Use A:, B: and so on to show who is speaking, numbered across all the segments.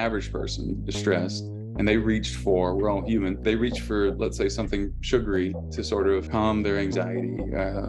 A: average person is stressed, and they reached for, we're all human, they reach for, let's say, something sugary to sort of calm their anxiety,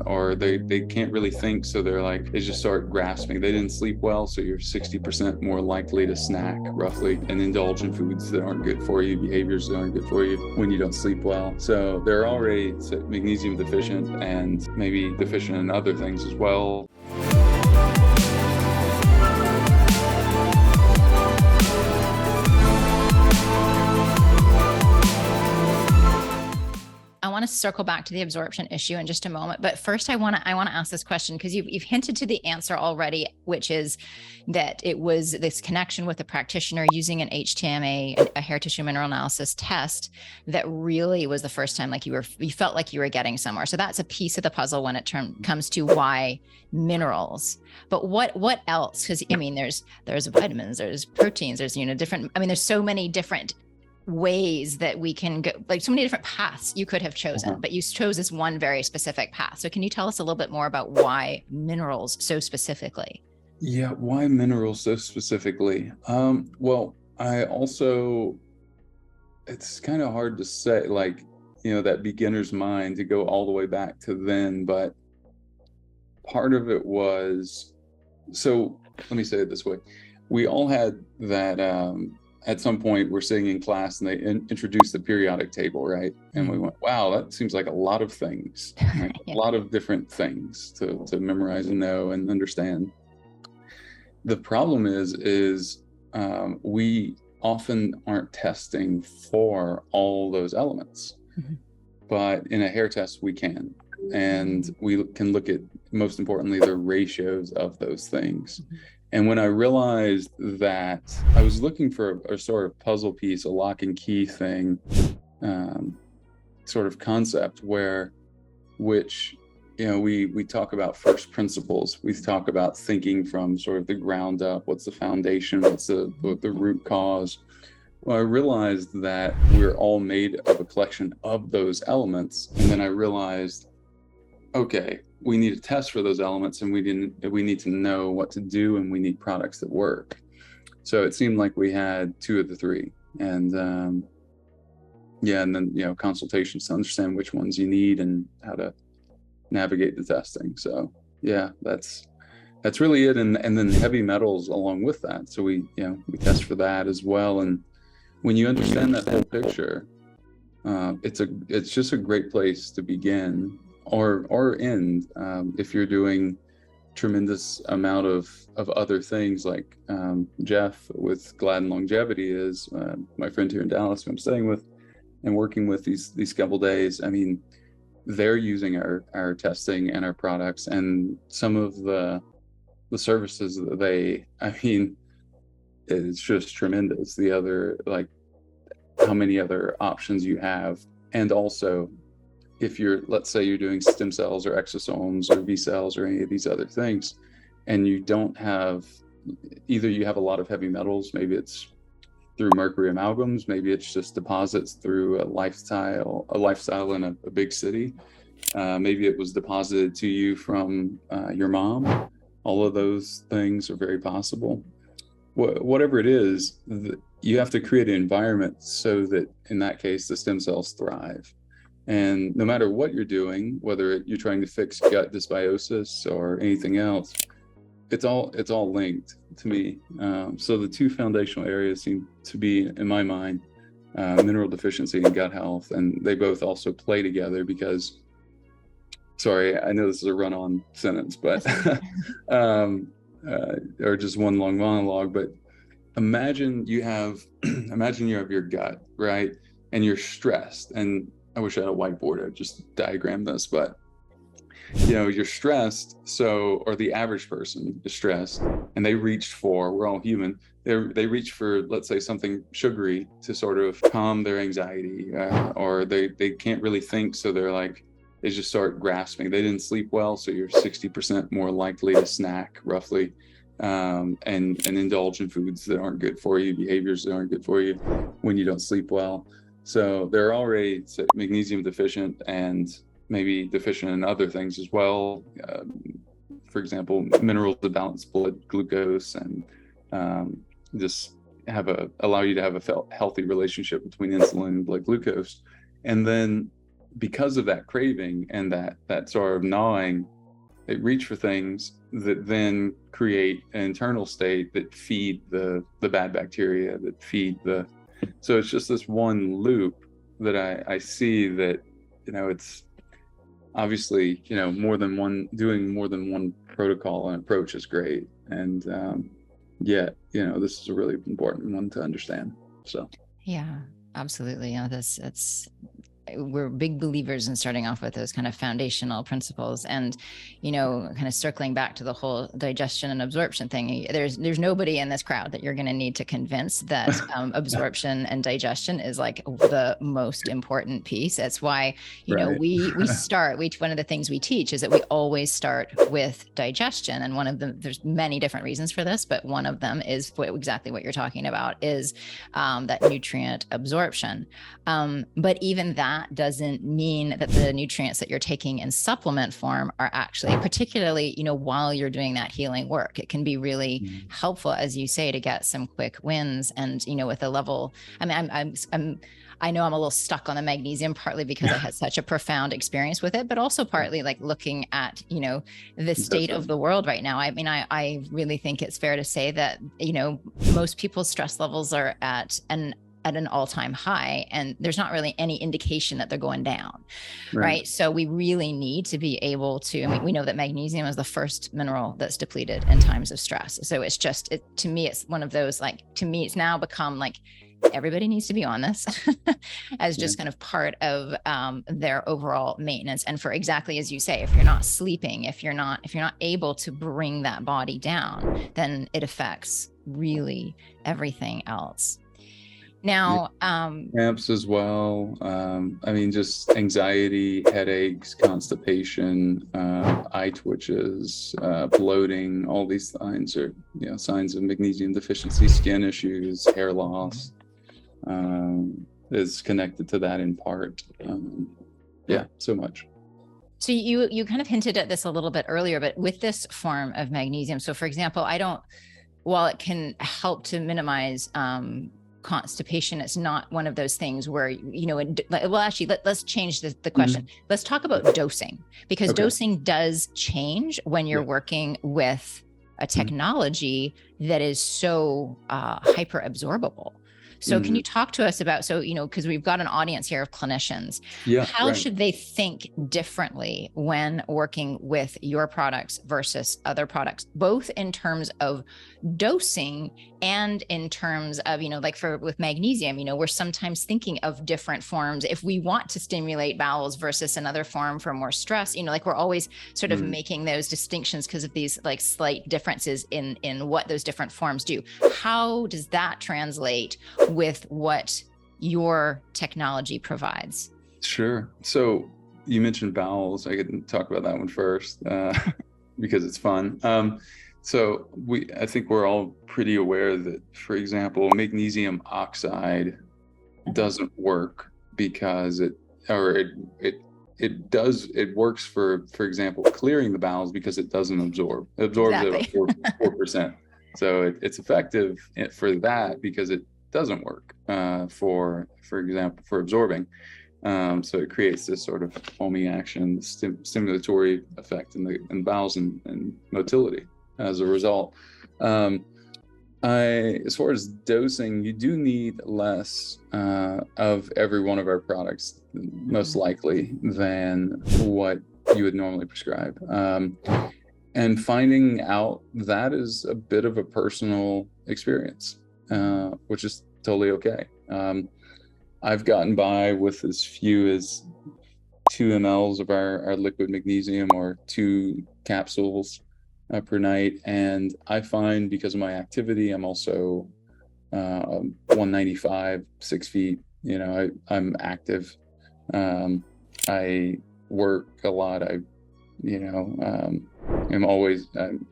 A: or they can't really think, so they just start grasping. They didn't sleep well, so you're 60% more likely to snack, roughly, and indulge in foods that aren't good for you, behaviors that aren't good for you when you don't sleep well. So they're already magnesium deficient and maybe deficient in other things as well.
B: I want to circle back to the absorption issue in just a moment, but first I want to ask this question, because you've hinted to the answer already, which is that it was this connection with the practitioner using an HTMA, a hair tissue mineral analysis test, that really was the first time like you felt like you were getting somewhere. So that's a piece of the puzzle when it comes to why minerals. But what else? Because I mean, there's vitamins, there's proteins, there's different. I mean, there's so many different ways that we can go, like so many different paths you could have chosen, but you chose this one very specific path. So can you tell us a little bit more about why minerals so specifically?
A: Yeah, why minerals so specifically? Well, it's kind of hard to say, like, that beginner's mind to go all the way back to then, but part of it was, so let me say it this way. We all had that, at some point we're sitting in class and they introduced the periodic table, right? And we went, wow, that seems like a lot of things, right? Yeah. A lot of different things to memorize and know and understand. The problem is we often aren't testing for all those elements, but in a hair test we can. And we can look at, most importantly, the ratios of those things. And when I realized that I was looking for a sort of puzzle piece, a lock and key thing, sort of concept which we talk about first principles. We talk about thinking from sort of the ground up. What's the foundation? What's the root cause? Well, I realized that we're all made of a collection of those elements. And then I realized, okay, we need a test for those elements, and we need to know what to do, and we need products that work. So it seemed like we had two of the three, and and then consultations to understand which ones you need and how to navigate the testing. So yeah, that's really it, and then heavy metals along with that. So we test for that as well. And when you understand that whole picture, it's just a great place to begin. Or end if you're doing tremendous amount of other things, like Jeff with Glad and Longevity is my friend here in Dallas who I'm staying with and working with these couple days. I mean, they're using our testing and our products, and some of the services that it's just tremendous. The other, like, how many other options you have. And also, if let's say you're doing stem cells or exosomes or V cells or any of these other things, and you don't have, either you have a lot of heavy metals, maybe it's through mercury amalgams, maybe it's just deposits through a lifestyle in a big city, maybe it was deposited to you from your mom. All of those things are very possible. Whatever it is, you have to create an environment so that, in that case, the stem cells thrive. And no matter what you're doing, whether you're trying to fix gut dysbiosis or anything else, it's all linked to me. So the two foundational areas seem to be, in my mind, mineral deficiency and gut health, and they both also play together because, sorry, I know this is a run-on sentence, but or just one long monologue, but imagine you have your gut, right? And you're stressed, and I wish I had a whiteboard. I'd just diagram this, but you're stressed. So, or the average person is stressed, and they reached for, we're all human. They reach for, let's say, something sugary to sort of calm their anxiety, or they can't really think. So they just start grasping. They didn't sleep well. So you're 60% more likely to snack, roughly, and indulge in foods that aren't good for you, behaviors that aren't good for you when you don't sleep well. So they're already magnesium deficient and maybe deficient in other things as well. For example, minerals that balance blood glucose, and just allow you to have a healthy relationship between insulin and blood glucose. And then because of that craving and that sort of gnawing, they reach for things that then create an internal state that feed the bad bacteria, that feed so it's just this one loop that I see that, it's obviously, doing more than one protocol and approach is great. And yet, this is a really important one to understand. So
B: yeah, absolutely. We're big believers in starting off with those kind of foundational principles, and kind of circling back to the whole digestion and absorption thing. There's nobody in this crowd that you're going to need to convince that absorption and digestion is like the most important piece. That's why we start. One of the things we teach is that we always start with digestion, and one of them, there's many different reasons for this, but one of them is exactly what you're talking about, is that nutrient absorption. But even that doesn't mean that the nutrients that you're taking in supplement form are actually, particularly, while you're doing that healing work, it can be really helpful, as you say, to get some quick wins. And, with a level, I know I'm a little stuck on the magnesium, partly because I had such a profound experience with it, but also partly like looking at, the state of the world right now. I really think it's fair to say that, most people's stress levels are at an all-time high, and there's not really any indication that they're going down, right? So we really need to be able to, we know that magnesium is the first mineral that's depleted in times of stress. So it's just, to me, it's one of those, it's now become like, everybody needs to be on this as just kind of part of their overall maintenance. And for exactly as you say, if you're not sleeping, if you're not able to bring that body down, then it affects really everything else. Now,
A: cramps as well. Just anxiety, headaches, constipation, eye twitches, bloating. All these signs are, signs of magnesium deficiency. Skin issues, hair loss is connected to that in part. So much.
B: So you kind of hinted at this a little bit earlier, but with this form of magnesium, so for example, while it can help to minimize constipation, it's not one of those things where, let's change the question. Let's talk about dosing, because dosing does change when you're working with a technology that is so hyper absorbable. So can you talk to us about, because we've got an audience here of clinicians, how should they think differently when working with your products versus other products, both in terms of dosing and in terms of, with magnesium, we're sometimes thinking of different forms if we want to stimulate bowels versus another form for more stress, we're always sort of making those distinctions because of these slight differences in what those different forms do. How does that translate with what your technology provides?
A: Sure. So you mentioned bowels. I could talk about that one first because it's fun. So I think we're all pretty aware that, for example, magnesium oxide doesn't work because it works for example, clearing the bowels because it doesn't absorb. It absorbs at 4%. So it's effective for that because it doesn't work for example, for absorbing. So it creates this sort of foamy action, stimulatory effect in bowels and motility as a result. As far as dosing, you do need less of every one of our products, most likely, than what you would normally prescribe. And finding out that is a bit of a personal experience, which is totally okay. I've gotten by with as few as 2 mLs of our liquid magnesium, or 2 capsules per night. And I find, because of my activity, I'm also 195, 6 feet, I'm active. I work a lot. I'm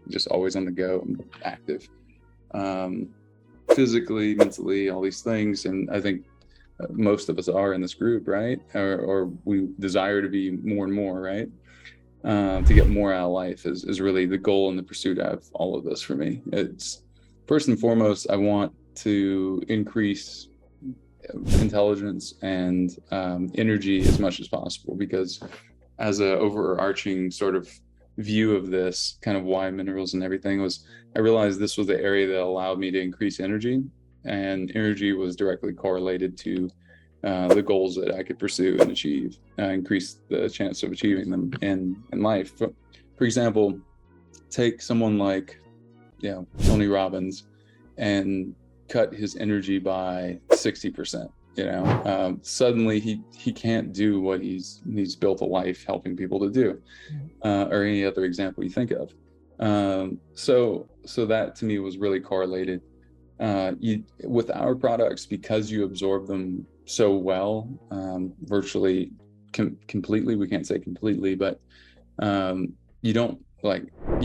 A: just always on the go. I'm active, physically, mentally, all these things. And I think most of us are in this group, right? Or we desire to be more and more, right? To get more out of life is really the goal and the pursuit of all of this for me. It's first and foremost, I want to increase intelligence and energy as much as possible, because as a overarching sort of view of this, kind of why minerals and everything, was I realized this was the area that allowed me to increase energy, and energy was directly correlated to the goals that I could pursue and achieve, increase the chance of achieving them in life. For example, take someone like, Tony Robbins, and cut his energy by 60%. Suddenly he can't do what he's built a life helping people to do, or any other example you think of. So that to me was really correlated. With our products, because you absorb them so well, virtually completely, we can't say completely, but you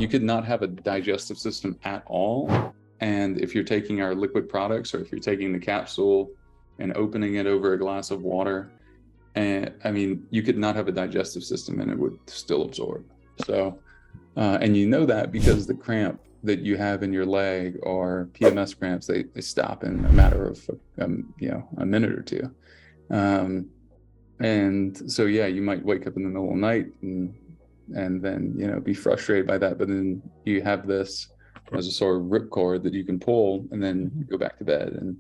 A: could not have a digestive system at all. And if you're taking our liquid products, or if you're taking the capsule and opening it over a glass of water, and you could not have a digestive system and it would still absorb. So, and that because the cramp that you have in your leg, or PMS cramps, they stop in a matter of a minute or two. And so you might wake up in the middle of the night and then be frustrated by that, but then you have this as a sort of ripcord that you can pull and then go back to bed. And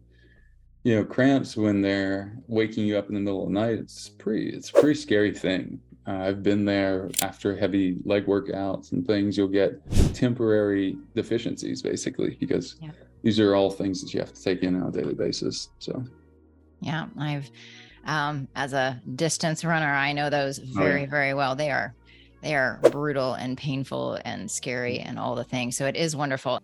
A: cramps, when they're waking you up in the middle of the night, it's a pretty scary thing. I've been there after heavy leg workouts and things. You'll get temporary deficiencies, basically, because these are all things that you have to take in on a daily basis. So
B: I've as a distance runner, I know those very, very well. They are brutal and painful and scary and all the things. So it is wonderful.